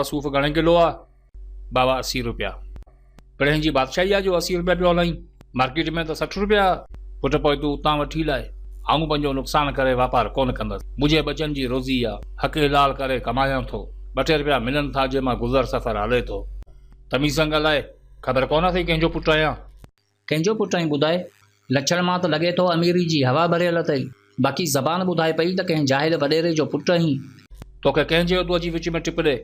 बाबा सूफ़ घणे किलो आहे? बाबा 80 रुपया। पिणे जी बादशाही आहे जो 80 रुपया पियो हलाई, मार्केट में त 60 रुपया। पुट पोइ तूं उतां वठी लाए, आऊं पंहिंजो नुक़सान करे वापार कोन कंदसि। मुंहिंजे बचनि जी रोज़ी आहे, हक़ हलाल करे कमायां थो, 2 रुपया मिलनि था जे मां गुज़र सफ़र हले थो। तमीज़ सां ॻाल्हाए, ख़बर कोन अथई कंहिंजो पुटु आहियां। कंहिंजो पुटु आहीं ॿुधाए? लक्षण मां त लॻे थो अमीरी जी हवा भरियल अथई, बाक़ी ज़बान ॿुधाए पई त कंहिं जाहिल वॾेरे जो पुटु आहीं। तोखे कंहिं चयो तूं अची विच में टिप ॾे?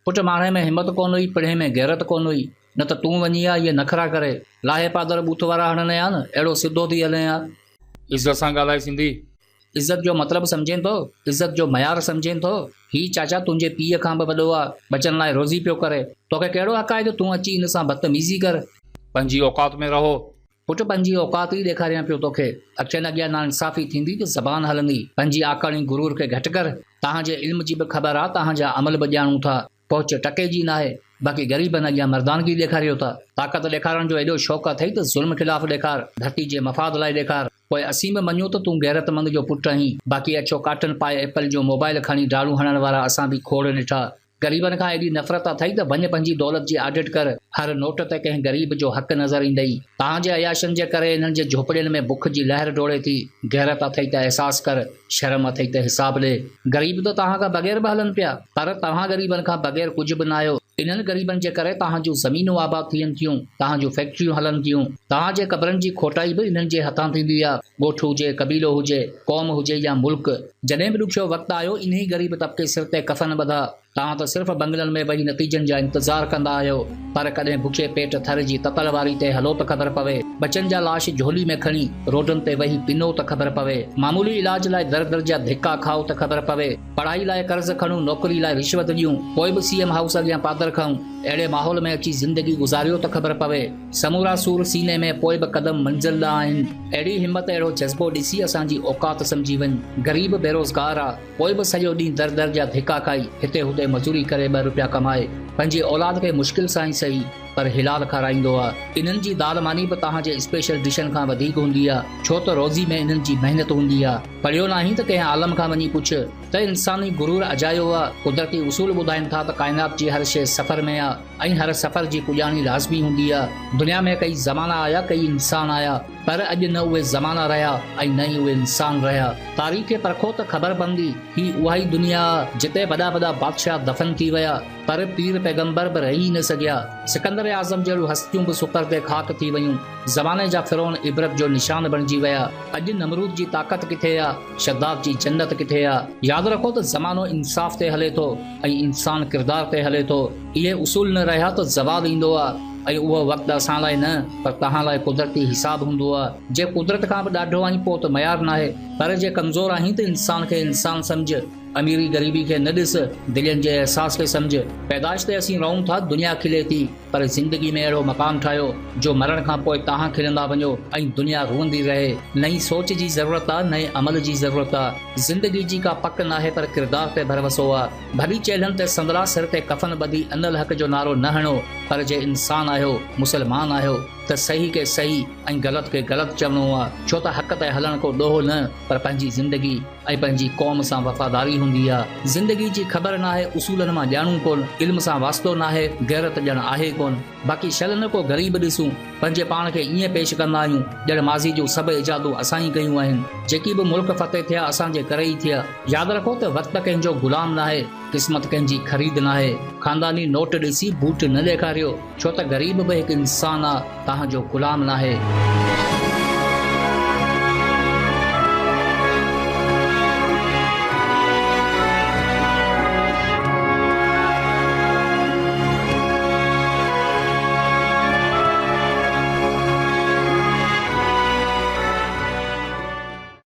पुटु माणे में हिमत कोन हुई, पिणे में गैरत कोन हुई, न त तूं वञी आ इहे नखरा करे लाहे पादर बूथ वारा हणंदे आ न, अहिड़ो सिधो थी हले आ। इज़त सां ॻाल्हाए सिंधी। इज़त जो मतिलबु सम्झें थो? इज़त जो मयार सम्झें थो? ही चाचा तुंहिंजे पीउ खां बि वॾो आहे, बचनि लाइ रोज़ी पियो करे, तोखे कहिड़ो हक़ आहे जो तूं अची हिन सां बदतमीज़ी कर? पंहिंजी औकात में रहो। पुटु पंहिंजी औकात ई ॾेखारियां पियो तोखे। अखियुनि अॻियां ना इंसाफ़ी थींदी त ज़बान हलंदी। पंहिंजी आकाणी गुरूर खे घटि कर। तव्हांजे इल्म जी बि ख़बर आहे, तव्हांजा अमल बि ॼाणूं था, पहुच टके जी नाहे, बाक़ी ग़रीबनि अॻियां मर्दानगी ॾेखारियो था। ताक़त ॾेखारण जो एॾो शौक़ु अथई त ज़ुल्म ख़िलाफ़ु ॾेखार, धरती जे मफ़ाद लाइ ॾेखार। पोइ असीं बि मञूं त तूं गैरतमंद जो पुटु आहीं, बाक़ी अछो काटन पाए एप्पल जो मोबाइल खणी डाड़ू हणण वारा असां बि खोड़ ॾिठा। ग़रीबनि खां एॾी नफ़रत अथई त वञ पंहिंजी दौलत जी आडिट कर, हर नोट ते कंहिं ग़रीब जो हक़ नज़र ईंदई। तव्हांजे अयाशनि जे करे इन्हनि जे झोपड़ियुनि में बुख जी लहर डोड़े थी। गैरत अथई त अहसासु कर, शर्म अथई त हिसाब ॾे। ग़रीब त तव्हां खां बग़ैर बि हलनि पिया, पर तव्हां ग़रीबनि खां बग़ैर कुझु बि न आहियो। इन्हनि ग़रीबनि जे करे तव्हां जूं ज़मीनूं आबाद थियनि थियूं, तव्हां जूं फैक्ट्रियूं हलनि थियूं। तव्हांजे क़बरनि जी खोटाई बि इन्हनि जे हथां थींदी आहे। ॻोठ हुजे, क़बीलो हुजे, क़ौम हुजे या मुल्क, जॾहिं बि ॾुखियो वक़्तु आयो, इन्ही ग़रीब तबिके सिर ते कफ़न ॿधा। तव्हां त सिर्फ़ु बंगलनि में वेही नतीजनि जा इंतज़ार कंदा आहियो, पर कॾहिं बुखे पेट थर जी ततल वारी ते हलो त ख़बर पवे, बचनि जा लाश झोली में खणी रोडनि ते वेही पिनो त ख़बर पवे, मामूली इलाज लाइ दर दर जा धिका खाओ त ख़बर पवे, पढ़ाई लाइ कर्ज़ खणूं, नौकरी लाइ रिश्वत ॾियूं, पोइ बि CM हाउस अॻियां पादर खाऊं। अहिड़े माहौल में अची ज़िंदगी गुज़ारियो त ख़बर पवे, समूरा सूर सीने में, पोइ बि क़दम मंज़िल ॾांहुं आहिनि। अहिड़ी हिमत, अहिड़ो जज़्बो ॾिसी असांजी औकात सम्झी वञ। ग़रीब बेरोज़गार आहे, पोइ बि सॼो ॾींहुं दर दर जा धिका खाई हिते हुते मज़ूरी करे 2 रुपया कमाए, पंहिंजी औलाद खे मुश्किल सां ई सही पर हिलाल खाराईंदो आहे। इन्हनि जी दाल मानी बि तव्हांजे स्पेशल डिशनि खां वधीक हूंदी आहे, छो त रोज़ी में इन्हनि जी महिनत हूंदी आहे। पढ़ियो नाहीं त कंहिं आलम खां वञी पुछ त इंसानी गुरूर अजायो आहे। कुदरती उसूल ॿुधाइनि था त काइनात जी हर शइ सफ़र में आहे ऐं हर सफ़र जी पुॼाणी लाज़मी हूंदी आहे। दुनिया में कई ज़माना आया, कई इंसान आया, पर अॼु न उहे ज़माना रहिया ऐं न ई उहे इंसान रहिया। तारीख़ खे परखो त ख़बर पवंदी, ही उहा ई दुनिया जिते वॾा वॾा बादशाह दफ़न थी विया, पर पीर पैगंबर बि रही न सघिया। सिकंदर आज़म जहिड़ियूं हस्तियूं बि सुपर ते ख़ाक थी वयूं। ज़माने जा फिरौन इबरत जो निशान बणिजी विया। अॼु नमरूद जी ताक़त किथे आहे, शद्दाद जी जन्नत किथे आहे। यादि रखो त ज़मानो इंसाफ़ ते हले थो ऐं इंसान किरदार ते हले थो। इहे उसूल न रहिया त ज़वाल ईंदो आहे, ऐं उहो वक़्तु असां लाइ न, पर तव्हां लाइ कुदरती हिसाब हूंदो आहे। जे कुदरत खां बि ॾाढो आहीं पोइ त मयार नाहे, पर जे कमज़ोर आहीं त इंसान खे इंसान सम्झ। अमीरी ग़रीबी खे न ॾिस, दिलनि जे अहसास खे सम्झ। पैदाइश ते असीं रहूं था, दुनिया खिले थी, पर ज़िंदगी में अहिड़ो मक़ाम ठाहियो जो मरण खां पोइ तव्हां खिलंदा वञो ऐं दुनिया रोअंदी रहे। नई सोच जी ज़रूरत आहे, नए अमल जी ज़रूरत आहे। ज़िंदगी जी का पक नाहे, पर किरदार ते भरवसो आहे। भली चेलनि ते संदरा, सिर ते कफ़न ॿधी अनल हक़ जो नारो न हणो, पर जे इंसान आहियो, मुसलमान आहियो, त सही खे सही ऐं ग़लति खे ग़लति चवणो आहे। छो त हक़ ते हलण को ॾोहो न, पर पंहिंजी ज़िंदगी ऐं पंहिंजी क़ौम सां वफ़ादारी हूंदी आहे। ज़िंदगी जी ख़बर नाहे, उसूलनि मां ॼाणूं कोन, इल्म सां वास्तो नाहे, गैरत ॼण आहे कोन। बाक़ी शल न को ग़रीब ॾिसूं, पंहिंजे पाण खे ईअं पेश कंदा आहियूं ॼण माज़ी जूं सभु इजादूं असां ई कयूं आहिनि। जेकी बि मुल्क फ़तेह थिया, असांजे करे ई थिया। यादि रखो त वक़्तु कंहिंजो ग़ुलाम नाहे, क़िस्मत कंहिंजी ख़रीद नाहे। ख़ानदानी नोट ॾिसी बूट न ॾेखारियो, छो त ग़रीब बि हिकु इंसान आहे, तव्हांजो ग़ुलाम नाहे।